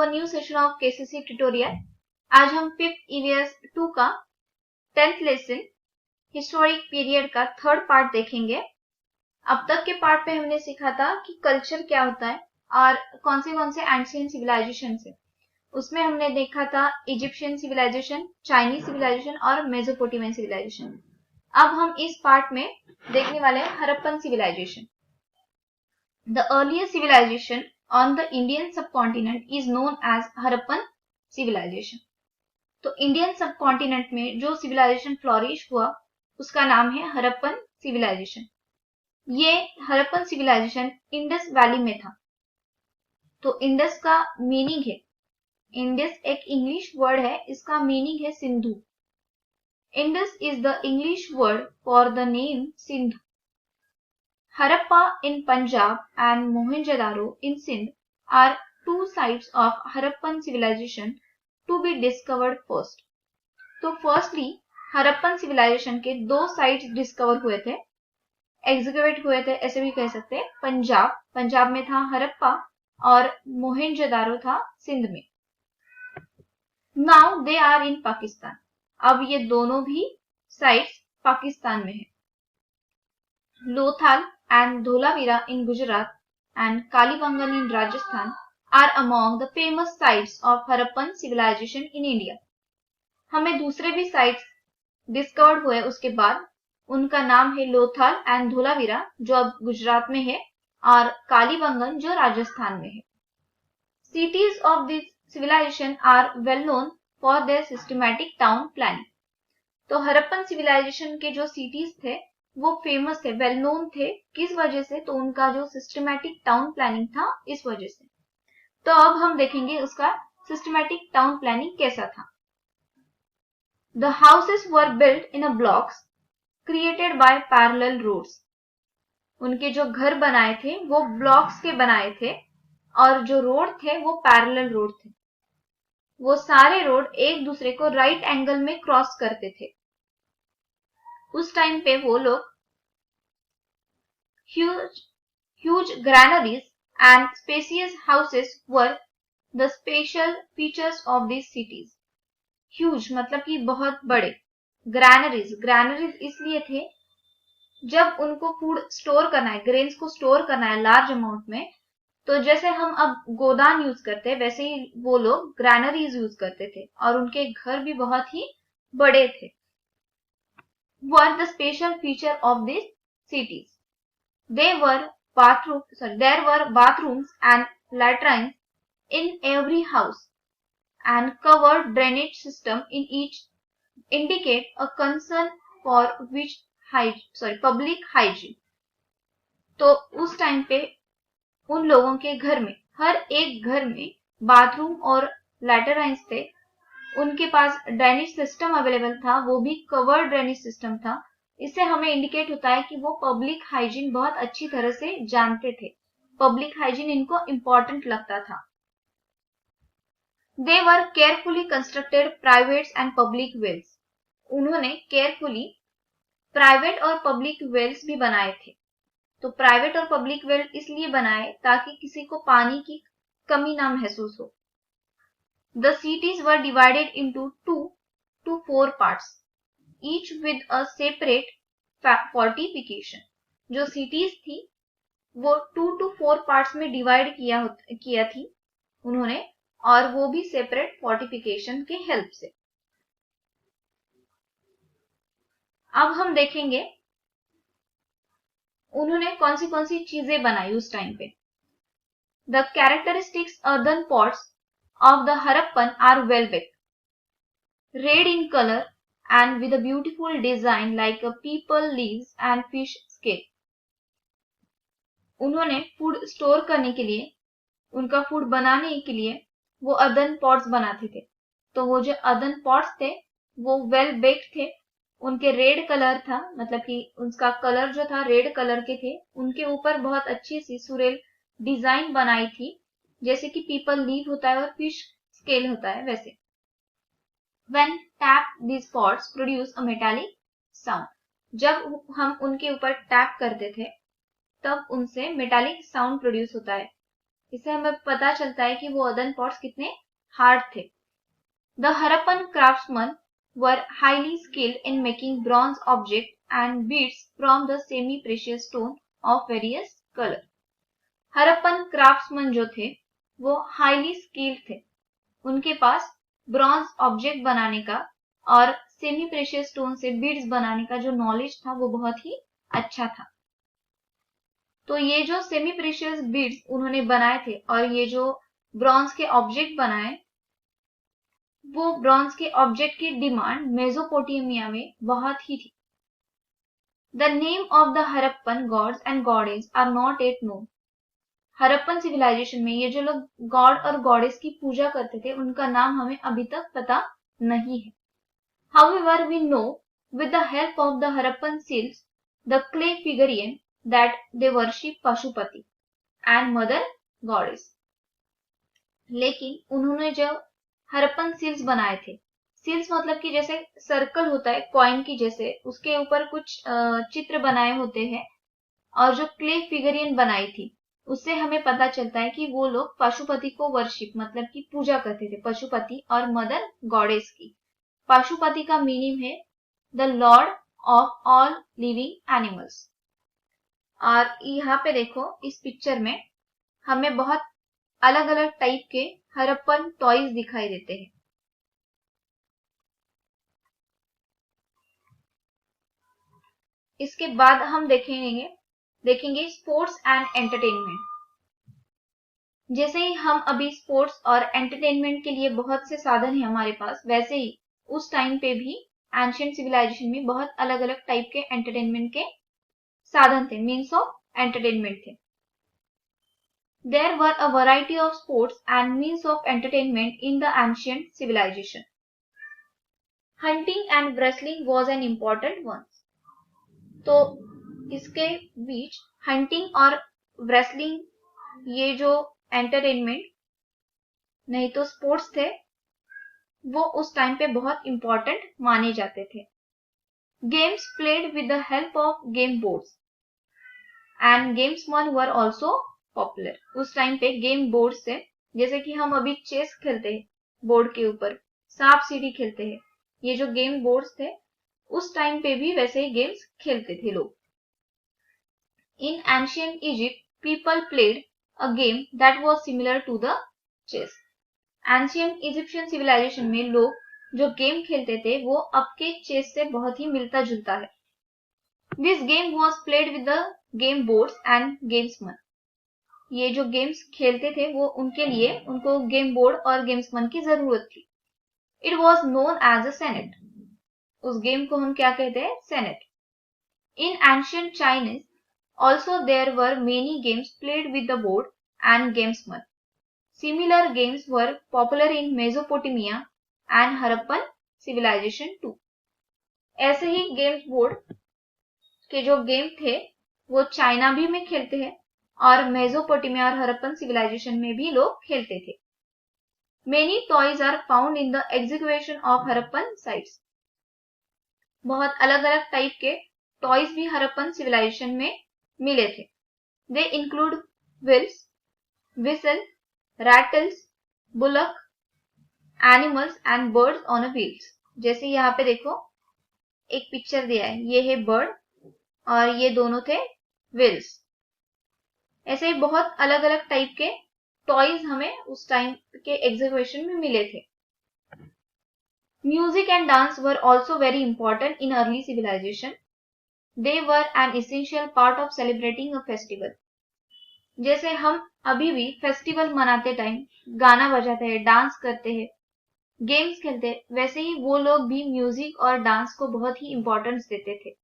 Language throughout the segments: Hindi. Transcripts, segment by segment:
a new session of KCC tutorial. आज हम 5th EVS 2 का 10th लेसन हिस्टोरिक पीरियड का थर्ड पार्ट देखेंगे। अब तक के पार्ट में हमने सीखा था कि कल्चर क्या होता है और कौन से एंशिएंट सिविलाइजेशन है। उसमें हमने देखा था इजिप्शियन सिविलाइजेशन, चाइनीज सिविलाइजेशन और मेसोपोटामियन सिविलाइजेशन। अब हम इस पार्ट में देखने वाले हैं Harappan civilisation. The earliest civilisation on the Indian subcontinent is known as Harappan civilization। तो इंडियन सबकॉन्टिनेंट में जो सिविलाइजेशन फ्लोरिश हुआ उसका नाम है हड़प्पन सिविलाइजेशन। ये हड़प्पन सिविलाइजेशन इंडस वैली में था। तो इंडस का मीनिंग है, इंडस एक इंग्लिश वर्ड है, इसका मीनिंग है Sindhu. Indus is the English word for the name Sindhu. Harappa in Punjab and Mohenjo-daro in Sindh are two sites of Harappan civilization to be discovered first। तो फर्स्टली हड़प्पन सिविलाइजेशन के दो साइट्स डिस्कवर हुए थे, एग्जीक्यूट हुए थे, ऐसे भी कह सकते हैं। पंजाब में था हड़प्पा और मोहेंजोदारो था सिंध में। Now they are in Pakistan. अब ये दोनों भी साइट्स पाकिस्तान में है। Lothal and Dholavira in Gujarat and Kalibangan in Rajasthan are among the famous sites of Harappan civilization in India। हमें दूसरे भी साइट्स डिस्कवर्ड हुए उसके बाद, उनका नाम है लोथल एंड धोलावीरा जो अब गुजरात में है और कालीबंगन जो राजस्थान में है। Cities of this civilisation are well known for their systematic town planning. तो हड़प्पन सिविलाइजेशन के जो सिटीज थे वो फेमस थे, वेल नोन थे। किस वजह से? तो उनका जो सिस्टमैटिक टाउन प्लानिंग था, इस वजह से। तो अब हम देखेंगे उसका सिस्टमैटिक टाउन प्लानिंग कैसा था। The houses were built in a blocks created by parallel roads. उनके जो घर बनाए थे वो ब्लॉक्स के बनाए थे और जो रोड थे वो पैरेलल रोड थे। वो सारे रोड एक दूसरे को राइट एंगल में क्रॉस करते थे। उस टाइम पे वो लोग huge granaries and spacious houses were the special features of these cities। huge मतलब कि बहुत बड़े। ग्रैनरीज इसलिए थे जब उनको फूड स्टोर करना है, ग्रेन्स को स्टोर करना है लार्ज अमाउंट में, तो जैसे हम अब गोदान यूज करते हैं वैसे ही वो लोग ग्रैनरीज यूज करते थे और उनके घर भी बहुत ही बड़े थे। were the special feature of these cities। there were bathrooms and latrines in every house and covered drainage system in each indicate a concern for public hygiene। तो उस टाइम पे उन लोगों के घर में, हर एक घर में बाथरूम और लैटराइन्स थे, उनके पास ड्रेनेज सिस्टम अवेलेबल था, वो भी कवर्ड ड्रेनेज सिस्टम था। इससे हमें इंडिकेट होता है कि वो पब्लिक हाइजीन बहुत अच्छी तरह से जानते थे। पब्लिक हाइजीन इनको इम्पोर्टेंट लगता था। They were carefully constructed private and public wells. उन्होंने केयरफुली प्राइवेट और पब्लिक वेल्स भी बनाए थे। तो प्राइवेट और पब्लिक वेल इसलिए बनाए ताकि किसी को पानी की कमी ना महसूस हो। The cities were divided into 2 to 4 parts, each with a separate fortification। जो cities थी वो 2 to 4 parts में डिवाइड किया थी उन्होंने, और वो भी सेपरेट फोर्टिफिकेशन के हेल्प से। अब हम देखेंगे उन्होंने कौन सी चीजें बनाई उस टाइम पे। The characteristics earthen pots of the Harappan are well baked, red in color and with a beautiful design like a people leaves and fish scale। उन्होंने फूड स्टोर करने के लिए, उनका फूड बनाने के लिए वो अर्दन पॉट्स बनाते थे। तो वो जो अर्दन पॉट्स थे वो वेल बेक्ड थे, उनके रेड कलर था, मतलब कि उसका कलर जो था रेड कलर के थे। उनके ऊपर बहुत अच्छी सी सुरेल डिजाइन बनाई थी, जैसे कि पीपल लीव होता है और फिश स्केल होता है वैसे। When tapped, these pots produce a metallic sound। जब हम उनके ऊपर टैप करते थे तब उनसे मेटालिक साउंड प्रोड्यूस होता है। इससे हमें पता चलता है कि वो अर्दन पॉट्स कितने हार्ड थे। The Harappan craftsman were highly skilled in making bronze objects and beads from the semi-precious stone of various color. Harappan craftsman जो थे वो हाईली स्किल्ड थे। उनके पास ब्रॉन्ज ऑब्जेक्ट बनाने का और सेमी प्रेशियस स्टोन से बीड्स बनाने का जो नॉलेज था वो बहुत ही अच्छा था। तो ये जो सेमी प्रेशियस बीड्स उन्होंने बनाए थे और ये जो ब्रॉन्ज के ऑब्जेक्ट बनाए, वो ब्रॉन्ज के ऑब्जेक्ट की डिमांड मेसोपोटामिया में बहुत ही थी। The name of the Harappan gods and goddess are not yet known. Harappan civilisation में ये जो लोग गॉड और गॉडेस की पूजा करते थे उनका नाम हमें अभी तक पता नहीं है। However, we know with the help of the Harappan seals, the clay figurine, that they worship Pashupati and mother goddess. लेकिन उन्होंने जो हरप्पन सील्स बनाए थे, सील्स मतलब कि जैसे सर्कल होता है कॉइन की जैसे, उसके ऊपर कुछ चित्र बनाए होते हैं, और जो क्ले फिगरियन बनाई थी उससे हमें पता चलता है कि वो लोग पशुपति को वर्शिप मतलब कि पूजा करते थे, पशुपति और मदर गॉडेस की। पशुपति का मीनिंग है the Lord of all living animals. और यहाँ पे देखो इस पिक्चर में हमें बहुत अलग अलग टाइप के हरप्पन टॉयज दिखाई देते हैं। इसके बाद हम देखेंगे स्पोर्ट्स एंड एंटरटेनमेंट। जैसे ही हम अभी स्पोर्ट्स और एंटरटेनमेंट के लिए बहुत से साधन है हमारे पास, वैसे ही उस टाइम पे भी एंशिएंट सिविलाइजेशन में बहुत अलग अलग टाइप के एंटरटेनमेंट के साधन थे, मीन्स ऑफ एंटरटेनमेंट थे। There were a variety of sports and means of entertainment in the ancient civilization. Hunting and wrestling was an important one. तो इसके बीच हंटिंग और wrestling ये जो एंटरटेनमेंट नहीं तो स्पोर्ट्स थे वो उस टाइम पे बहुत इंपॉर्टेंट माने जाते थे। Games played with the help of game boards and gamesmen were also popular. उस टाइम पे गेम बोर्ड से, जैसे कि हम अभी चेस खेलते हैं बोर्ड के ऊपर, सांप सीढ़ी खेलते हैं, ये जो गेम बोर्ड्स थे उस टाइम पे भी वैसे ही गेम्स खेलते थे लोग। In ancient Egypt people played a game that was similar to the chess. Ancient Egyptian civilisation में लोग जो गेम खेलते थे वो अब के चेस से बहुत ही मिलता जुलता है। This game was played with the game boards and gamesmen. ये जो गेम्स खेलते थे वो उनके लिए उनको गेम बोर्ड और गेम्समैन की जरूरत थी। It was known as a Senet. उस गेम को हम क्या कहते हैं? Senet. In ancient Chinese also there were many games played with the board and gamesmen. Similar games were popular in Mesopotamia and Harappan civilization too. ऐसे ही गेम्स बोर्ड के जो गेम थे वो चाइना भी में खेलते हैं और मेसोपोटामिया और हरप्पन सिविलाइजेशन में भी लोग खेलते थे। Many toys are found in the execution of Harappan sites. बहुत अलग अलग टाइप के टॉयज भी हरप्पन सिविलाइजेशन में मिले थे। They include wheels, whistle, rattles, bullock, animals and birds on a wheels. जैसे यहाँ पे देखो एक पिक्चर दिया है, ये है बर्ड और ये दोनों थे व्हील्स। ऐसे ही बहुत अलग अलग टाइप के टॉयज हमें उस टाइम के एग्जीक्यूशन में मिले थे। Music and dance were also very important in early civilisation. They were an essential part of celebrating a festival. जैसे हम अभी भी फेस्टिवल मनाते टाइम गाना बजाते हैं, डांस करते हैं, गेम्स खेलते हैं, वैसे ही वो लोग भी म्यूजिक और डांस को बहुत ही इंपॉर्टेंस देते थे।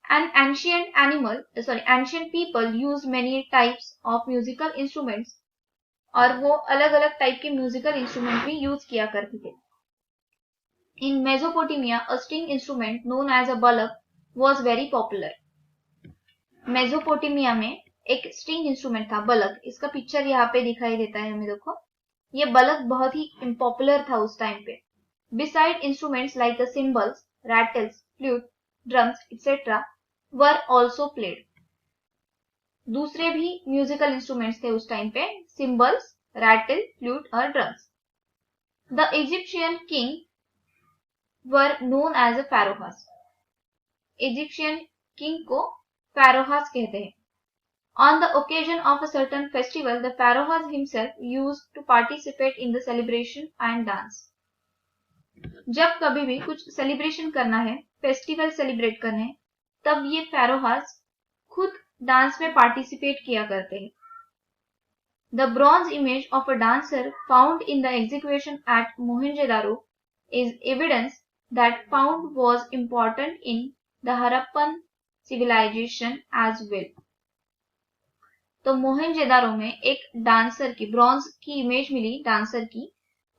ancient people used many types of musical instruments, और वो अलग अलग टाइप के म्यूजिकल इंस्ट्रूमेंट भी यूज किया करते थे। इन Mesopotamia a string instrument known as a balak was very popular. Mesopotamia में एक स्ट्रिंग इंस्ट्रूमेंट था बलक। इसका पिक्चर यहाँ पे दिखाई देता है हमें, देखो ये बलक बहुत ही पॉपुलर था उस टाइम पे। Beside instruments like the symbols, rattles, flute, drums etc. were also played. दूसरे भी म्यूजिकल इंस्ट्रूमेंट्स थे उस टाइम पे, सिम्बल्स, रैटल, फ्लूट और drums. The Egyptian king were known as a pharaohs. Egyptian king को फेरोहास कहते हैं। On the occasion of a certain festival, the pharaoh himself used to participate in the celebration and dance. जब कभी भी कुछ सेलिब्रेशन करना है, फेस्टिवल सेलिब्रेट करने हैं, तब ये फेरोहास खुद डांस में पार्टिसिपेट किया करते हैं। The bronze image of a dancer found in the excavation at Mohenjo-daro is evidence that found was important in the Harappan civilization as well. तो मोहनजोदारो में एक डांसर की ब्रॉन्ज की इमेज मिली डांसर की,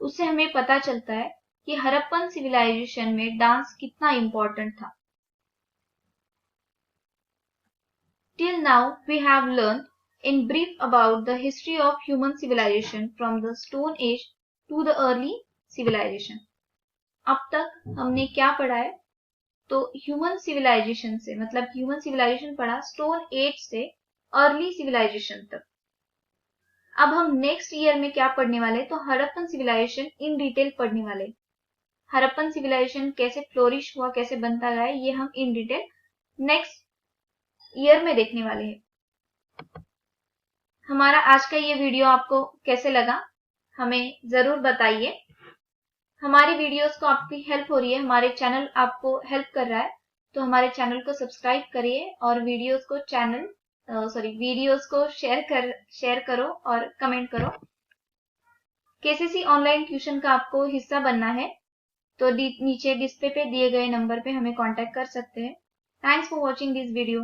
उससे हमें पता चलता है कि हरप्पन सिविलाइजेशन में डांस कितना इंपॉर्टेंट था। Till now we have learn in brief about the history of human civilisation from the stone age to the early civilisation. अब तक हमने क्या पढ़ा है? तो ह्यूमन सिविलाइजेशन से, मतलब ह्यूमन सिविलाइजेशन पढ़ा स्टोन एज से अर्ली सिविलाइजेशन तक। अब हम नेक्स्ट ईयर में क्या पढ़ने वाले, तो हड़प्पन सिविलाइजेशन इन डिटेल पढ़ने वाले। हड़प्पन सिविलाइजेशन कैसे फ्लोरिश हुआ, कैसे बनता गया, ये हम इन डिटेल नेक्स्ट ईयर में देखने वाले हैं। हमारा आज का ये वीडियो आपको कैसे लगा हमें जरूर बताइए। हमारी वीडियोस को आपकी हेल्प हो रही है, हमारे चैनल आपको हेल्प कर रहा है, तो हमारे चैनल को सब्सक्राइब करिए और वीडियोस को शेयर करो और कमेंट करो। केसीसी ऑनलाइन ट्यूशन का आपको हिस्सा बनना है तो नीचे डिस्प्ले पे दिए गए नंबर पे हमें कांटेक्ट कर सकते हैं। Thanks for watching this video.